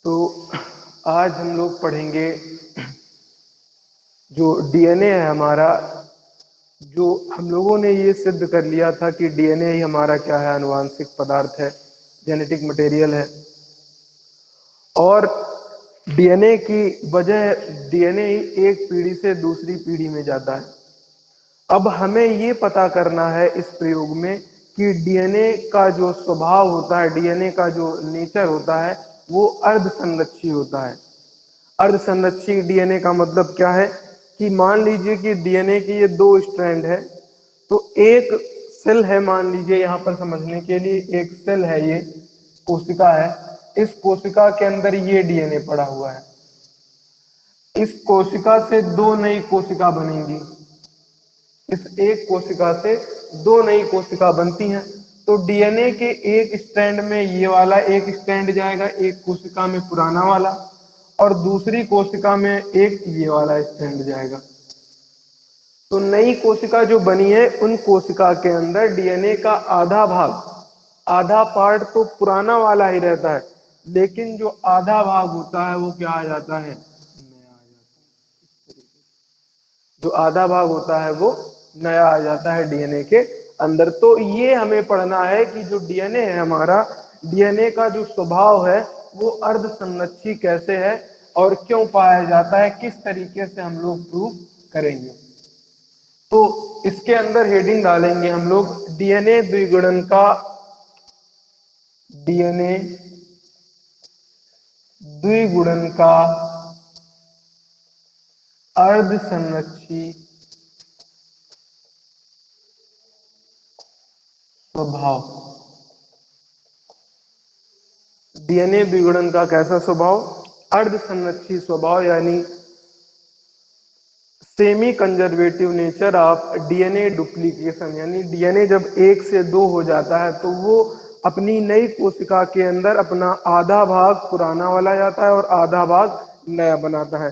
तो आज हम लोग पढ़ेंगे जो डीएनए है हमारा। जो हम लोगों ने ये सिद्ध कर लिया था कि डीएनए ही हमारा क्या है, आनुवांशिक पदार्थ है, जेनेटिक मटेरियल है। और डीएनए की वजह डीएनए ही एक पीढ़ी से दूसरी पीढ़ी में जाता है। अब हमें ये पता करना है इस प्रयोग में कि डीएनए का जो स्वभाव होता है, डीएनए का जो नेचर होता है, वो अर्धसंरक्षी होता है। अर्धसंरक्षी डीएनए का मतलब क्या है कि मान लीजिए कि डीएनए की ये दो स्ट्रैंड है, तो एक सेल है, मान लीजिए यहाँ पर समझने के लिए एक सेल है, ये कोशिका है। इस कोशिका के अंदर ये डीएनए पड़ा हुआ है। इस कोशिका से दो नई कोशिका बनेंगी। इस एक कोशिका से दो नई कोशिका बनती हैं। तो डीएनए के एक स्ट्रैंड में ये वाला एक स्ट्रैंड जाएगा, एक कोशिका में पुराना वाला, और दूसरी कोशिका में एक ये वाला स्ट्रैंड जाएगा। तो नई कोशिका जो बनी है, उन कोशिका के अंदर डीएनए का आधा भाग, आधा पार्ट तो पुराना वाला ही रहता है, लेकिन जो आधा भाग होता है वो क्या आ जाता है, नया आ जाता है। जो आधा भाग होता है वो नया आ जाता है डीएनए के अंदर। तो ये हमें पढ़ना है कि जो डीएनए है हमारा, डीएनए का जो स्वभाव है वो अर्धसंरक्षी कैसे है और क्यों पाया जाता है, किस तरीके से हम लोग प्रूव करेंगे। तो इसके अंदर हेडिंग डालेंगे हम लोग, डीएनए द्विगुणन का, डीएनए द्विगुणन का अर्धसंरक्षी स्वभाव। डीएनए द्विगुणन का कैसा स्वभाव, अर्धसंरक्षी स्वभाव, यानी semi conservative nature of DNA duplication. यानी डीएनए जब एक से दो हो जाता है तो वो अपनी नई कोशिका के अंदर अपना आधा भाग पुराना वाला जाता है और आधा भाग नया बनाता है।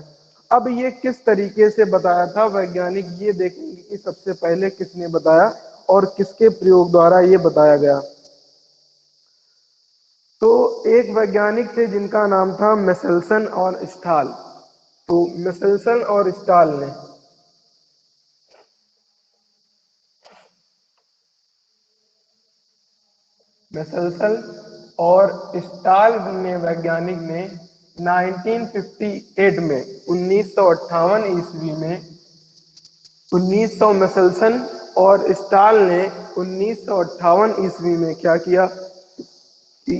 अब ये किस तरीके से बताया था वैज्ञानिक, ये देखेंगे कि सबसे पहले किसने बताया और किसके प्रयोग द्वारा ये बताया गया। तो एक वैज्ञानिक थे जिनका नाम था मेसेल्सन और स्टाल। तो मेसेल्सन और स्टाल ने मेसेल्सन और स्टाल ने वैज्ञानिक ने 1958 में 1958 ईस्वी में 1900 मेसेल्सन और स्टाल ने 1958 ईस्वी में क्या किया कि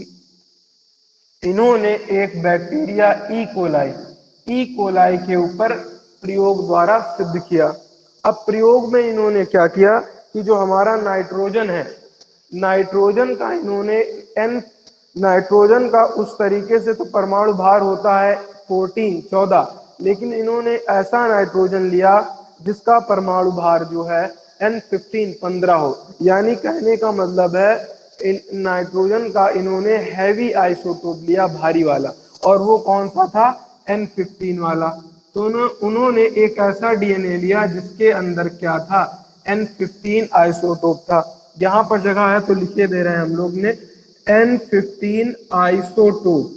इन्होंने एक बैक्टीरिया ई कोलाई के ऊपर प्रयोग द्वारा सिद्ध किया। अब प्रयोग में इन्होंने क्या किया कि जो हमारा नाइट्रोजन है, नाइट्रोजन का इन्होंने एन नाइट्रोजन का उस तरीके से तो परमाणु भार होता है 14, लेकिन इन्होंने ऐसा नाइट्रोजन लिया जिसका परमाणु भार जो है N15 हो। यानी कहने का मतलब है नाइट्रोजन का इन्होंने हैवी आइसोटोप लिया, भारी वाला, और वो कौन सा था, N15 वाला। तो उन्होंने एक ऐसा डीएनए लिया जिसके अंदर क्या था, N15 आइसोटोप था। यहाँ पर जगह है तो लिखे दे रहे हैं हम लोग ने, N15 आइसोटोप,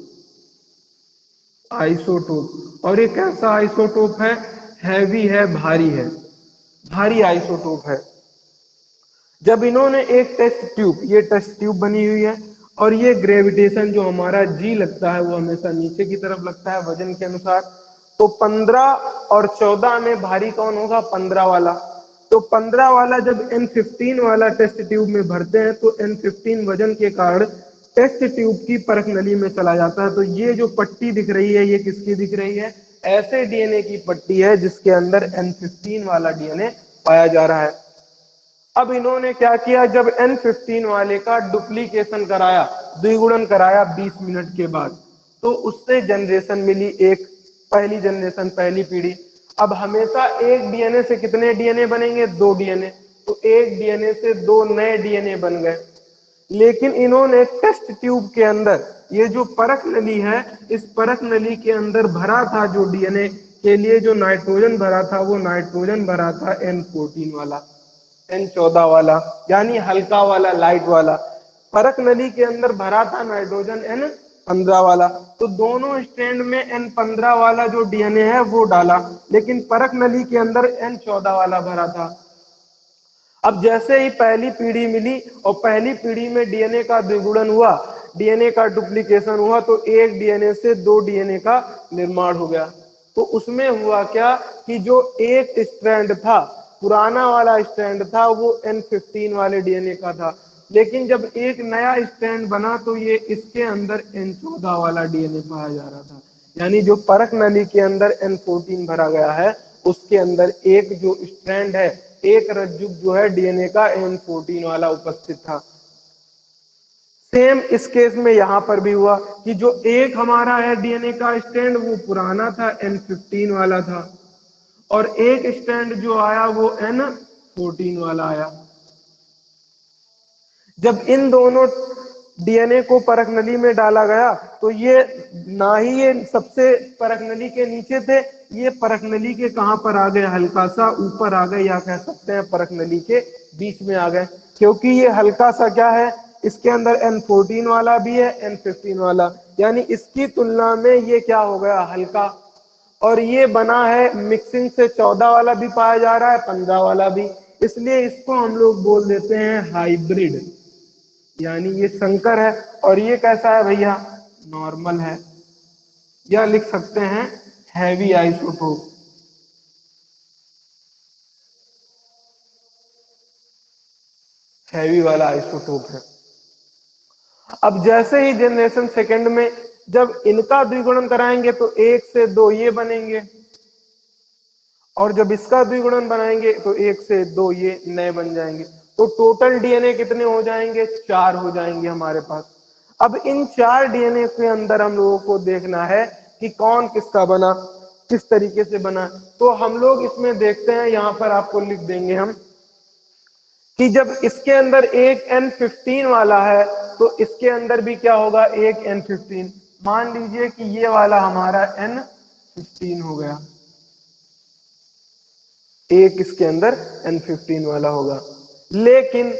आइसोटोप। और ये कैसा आइसोटोप है, हैवी है, भारी है, भारी आइसोटोप है। जब इन्होंने एक टेस्ट ट्यूब, ये टेस्ट ट्यूब बनी हुई है, और ये ग्रेविटेशन जो हमारा जी लगता है वो हमेशा नीचे की तरफ लगता है वजन के अनुसार। तो 15 और 14 में भारी कौन होगा, 15 वाला। तो 15 वाला जब N15 वाला टेस्ट ट्यूब में भरते हैं तो N15 वजन के कारण टेस्ट ट्यूब की परख नली में चला जाता है। तो ये जो पट्टी दिख रही है ये किसकी दिख रही है, ऐसे डीएनए की पट्टी है जिसके अंदर N15 वाला डीएनए पाया जा रहा है। अब इन्होंने क्या किया, जब N15 वाले का डुप्लीकेशन कराया, द्विगुणन कराया 20 मिनट के बाद, तो उससे जनरेशन मिली एक, पहली जनरेशन, पहली पीढ़ी। अब हमेशा एक डीएनए से कितने डीएनए बनेंगे, दो डीएनए। तो एक डीएनए से दो नए डीएनए बन गए। लेकिन इन्होंने टेस्ट ट्यूब के अंदर ये जो परख नली है, इस परख नली के अंदर भरा था जो डीएनए के लिए जो नाइट्रोजन भरा था, वो नाइट्रोजन भरा था N14 वाला, N14 वाला, यानी हल्का वाला, लाइट वाला। परख नली के अंदर भरा था नाइट्रोजन 15 वाला, तो दोनों स्ट्रैंड में N15 वाला जो डीएनए है वो डाला, लेकिन परख नली के अंदर N14 वाला भरा था। अब जैसे ही पहली पीढ़ी मिली और पहली पीढ़ी में डीएनए का द्विगुणन हुआ, डीएनए का डुप्लीकेशन हुआ, तो एक डीएनए से दो डीएनए का निर्माण हो गया। तो उसमें हुआ क्या कि जो एक स्ट्रैंड था, पुराना वाला स्ट्रैंड था, वो N15 वाले डीएनए का था, लेकिन जब एक नया स्ट्रैंड बना तो ये इसके अंदर N14 वाला डीएनए पाया जा रहा था। यानी जो परख नली के अंदर N14 भरा गया है, उसके अंदर एक जो स्ट्रैंड है, एक रज्जुक जो है डीएनए का N14 वाला उपस्थित था। सेम इस केस में यहां पर भी हुआ कि जो एक हमारा है डीएनए का स्ट्रैंड वो पुराना था, N15 वाला था, और एक स्ट्रैंड जो आया वो N14 वाला आया। जब इन दोनों डीएनए को परख नली में डाला गया तो ये ना ही ये सबसे परख नली के नीचे थे, ये परख नली के कहां पर आ गए, हल्का सा ऊपर आ गए, या कह सकते हैं परख नली के बीच में आ गए, क्योंकि ये हल्का सा क्या है, इसके अंदर N14 वाला भी है, N15 वाला, यानी इसकी तुलना में ये क्या हो गया, हल्का। और ये बना है मिक्सिंग से, 14 वाला भी पाया जा रहा है, 15 वाला भी, इसलिए इसको हम लोग बोल देते हैं हाइब्रिड, यानी ये संकर है। और ये कैसा है भैया, नॉर्मल है, या लिख सकते हैं हैवी आइसोटोप, हैवी वाला आइसोटोप है। अब जैसे ही जनरेशन सेकंड में जब इनका द्विगुणन कराएंगे तो एक से दो ये बनेंगे, और जब इसका द्विगुणन बनाएंगे तो एक से दो ये नए बन जाएंगे, तो टोटल डीएनए कितने हो जाएंगे, 4 हो जाएंगे हमारे पास। अब इन 4 डीएनए के अंदर हम लोगों को देखना है कि कौन किसका बना, किस तरीके से बना। तो हम लोग इसमें देखते हैं, यहां पर आपको लिख देंगे हम कि जब इसके अंदर एक N15 वाला है तो इसके अंदर भी क्या होगा, एक N15। मान लीजिए कि ये वाला हमारा N15 हो गया, एक इसके अंदर N15 वाला होगा, लेकिन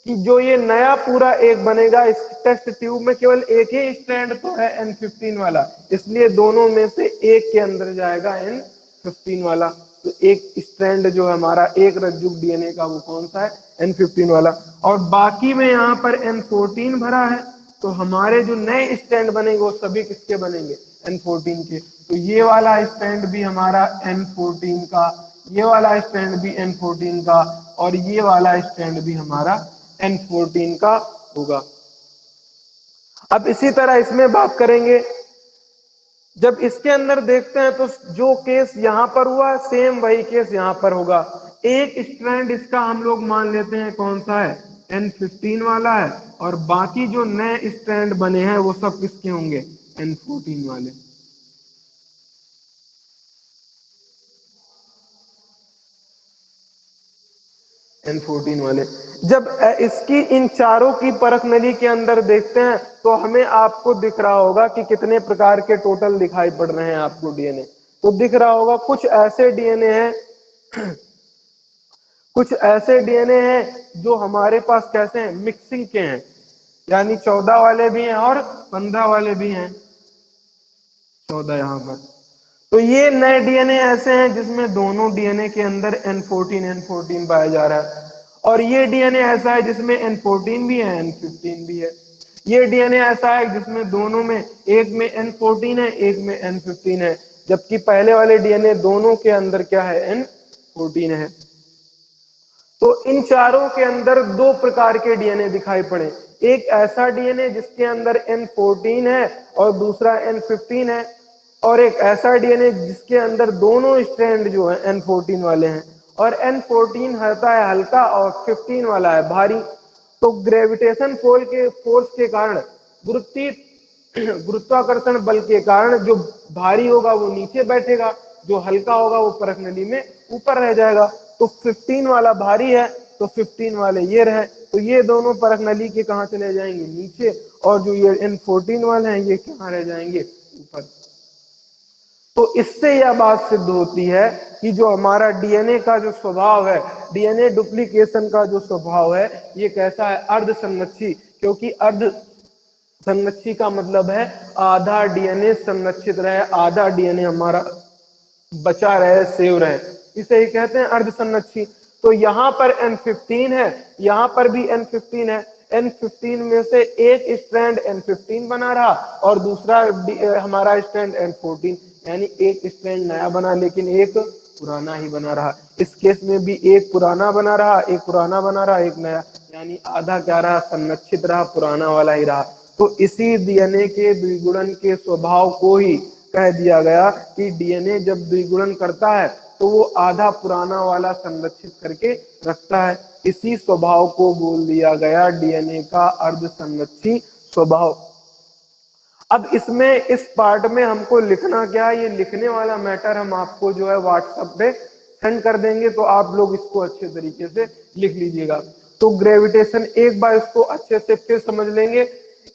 कि जो ये नया पूरा एक बनेगा, इस टेस्ट ट्यूब में केवल एक ही स्ट्रैंड तो है N15 वाला, इसलिए दोनों में से एक के अंदर जाएगा N15 वाला। तो एक स्ट्रैंड जो है हमारा एक रज्जुक डीएनए का वो कौन सा है, N15 वाला, और बाकी में यहाँ पर N14 भरा है, तो हमारे जो नए स्ट्रैंड बनेंगे वो सभी किसके बनेंगे, N14 के। तो ये वाला स्ट्रैंड भी हमारा N14 का, ये वाला स्टैंड भी N14 का, और ये वाला स्टैंड भी हमारा N14 का होगा। अब इसी तरह इसमें बात करेंगे, जब इसके अंदर देखते हैं तो जो केस यहां पर हुआ सेम वही केस यहां पर होगा। एक स्ट्रैंड इसका हम लोग मान लेते हैं कौन सा है, N15 वाला है, और बाकी जो नए स्ट्रैंड बने हैं वो सब किसके होंगे, N14 वाले। N14 वाले। जब इसकी इन चारों की परख नली के अंदर देखते हैं तो हमें आपको दिख रहा होगा कि कितने प्रकार के टोटल दिखाई पड़ रहे हैं आपको डीएनए। तो दिख रहा होगा कुछ ऐसे डीएनए हैं, कुछ ऐसे डीएनए हैं जो हमारे पास कैसे हैं, मिक्सिंग के हैं, यानी 14 वाले भी हैं और 15 वाले भी हैं, 14 यहाँ पर। तो ये नए डीएनए ऐसे हैं जिसमें दोनों डीएनए के अंदर N14 पाया जा रहा है, और ये डीएनए ऐसा है जिसमें N14 भी है, N15 भी है। ये डीएनए ऐसा है जिसमें दोनों में, एक में N14 है, एक में N15 है, जबकि पहले वाले डीएनए दोनों के अंदर क्या है, N14 है। तो इन चारों के अंदर दो प्रकार के डीएनए दिखाई पड़े, एक ऐसा डीएनए जिसके अंदर N14 है और दूसरा N15 है, और एक ऐसा डीएनए जिसके अंदर दोनों स्ट्रैंड जो है N14 वाले हैं, और N14 होता है हल्का और 15 वाला है भारी। तो ग्रेविटेशन फोर्स के कारण, गुरुत्वाकर्षण बल के कारण जो भारी होगा वो नीचे बैठेगा, जो हल्का होगा वो परख नली में ऊपर रह जाएगा। तो 15 वाला भारी है तो 15 वाले ये रहे, तो ये दोनों परख नली के कहां चले जाएंगे, नीचे, और जो ये N14 वाले हैं ये कहां रह जाएंगे, ऊपर। तो इससे यह बात सिद्ध होती है कि जो हमारा डीएनए का जो स्वभाव है, डीएनए डुप्लीकेशन का जो स्वभाव है, ये कैसा है, अर्ध संरक्षी, क्योंकि अर्ध संरक्षी का मतलब है आधा डीएनए संरक्षित रहे, आधा डीएनए हमारा बचा रहे, सेव रहे, इसे ही कहते हैं अर्धसंरक्षी। तो यहाँ पर N15 है, यहाँ पर भी N15 है। N15 में से एक स्ट्रैंड N15 बना रहा और दूसरा हमारा स्ट्रैंड N14, यानी एक स्ट्रैंड नया बना लेकिन एक पुराना ही बना रहा। इस केस में भी एक पुराना बना रहा, एक पुराना बना रहा, एक नया, यानी आधा क्या रहा, संरक्षित रहा, पुराना वाला ही रहा। तो इसी डीएनए के द्विगुणन के स्वभाव को ही कह दिया गया कि डीएनए जब द्विगुणन करता है तो वो आधा पुराना वाला संरक्षित करके रखता है। इसी स्वभाव को बोल दिया गया डीएनए का अर्धसंरक्षी स्वभाव। अब इसमें इस पार्ट में हमको लिखना क्या है, ये लिखने वाला मैटर हम आपको जो है व्हाट्सएप पे सेंड कर देंगे, तो आप लोग इसको अच्छे तरीके से लिख लीजिएगा। तो ग्रेविटेशन, एक बार इसको अच्छे से फिर समझ लेंगे।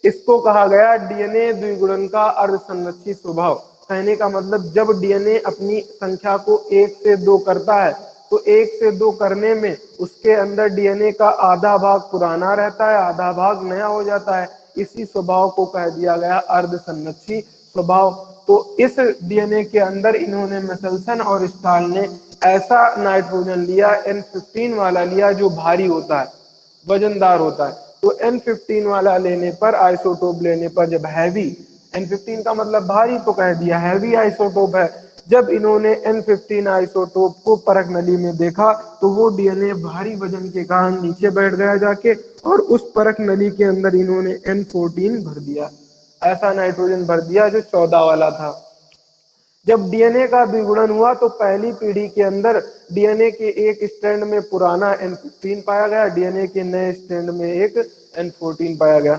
इसको कहा गया डीएनए द्विगुणन का अर्धसंरक्षी स्वभाव। कहने का मतलब जब डीएनए अपनी संख्या को 1 से 2 करता है तो 1 से 2 करने में उसके अंदर डीएनए का आधा भाग पुराना रहता है, आधा भाग नया हो जाता है। इसी स्वभाव को कह दिया गया अर्धसंरक्षी स्वभाव। तो इस डीएनए के अंदर इन्होंने मेसेल्सन और स्टाल ने ऐसा नाइट्रोजन लिया, N15 वाला लिया, जो भारी होता है, वजनदार होता है। तो N15 वाला लेने पर, आइसोटोप लेने पर, जब हैवी, N15 का मतलब भारी, तो कह दिया हैवी आइसोटोप है। जब इन्होंने N15 आइसोटोप को परख नली में देखा तो वो डीएनए भारी वजन के कारण नीचे बैठ गया जाके, और उस परख नली के अंदर इन्होंने N14 भर दिया, ऐसा नाइट्रोजन भर दिया जो 14 वाला था। जब डीएनए का द्विगुणन हुआ तो पहली पीढ़ी के अंदर डीएनए के एक स्ट्रैंड में पुराना N15 पाया गया, डीएनए के नए स्ट्रैंड में एक N14 पाया गया।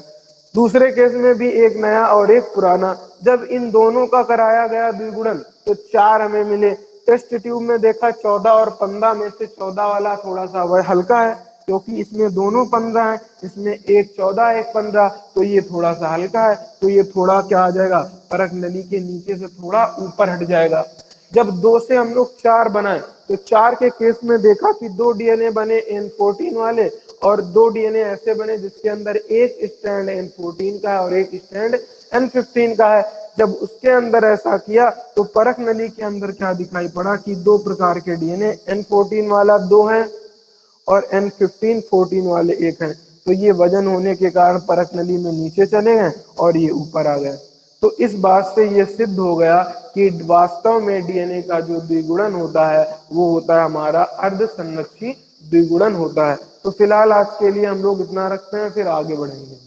दूसरे केस में भी एक नया और एक पुराना। जब इन दोनों का कराया गया द्विगुणन तो 4 हमें मिले। टेस्ट ट्यूब में देखा 14 और 15 में से 14 वाला थोड़ा सा वह हल्का है, क्योंकि इसमें दोनों 15 है, इसमें एक 14 एक 15, तो ये थोड़ा सा हल्का है, तो ये थोड़ा क्या आ जाएगा, परख नली के नीचे से थोड़ा ऊपर हट जाएगा। जब 2 से हम लोग 4 बनाए तो 4 के केस में देखा कि 2 डीएनए बने N14 वाले और 2 डीएनए ऐसे बने जिसके अंदर एक स्ट्रैंड N14 का है और एक स्ट्रैंड N15 का है। जब उसके अंदर ऐसा किया तो परख नली के अंदर क्या दिखाई पड़ा कि 2 प्रकार के डीएनए, N14 वाला 2 है और N15 14 वाले एक हैं। तो ये वजन होने के कारण परख नली में नीचे चले गए और ये ऊपर आ गए। तो इस बात से ये सिद्ध हो गया कि वास्तव में डीएनए का जो द्विगुणन होता है वो होता है हमारा अर्धसंरक्षी द्विगुणन होता है। तो फिलहाल आज के लिए हम लोग इतना रखते हैं, फिर आगे बढ़ेंगे।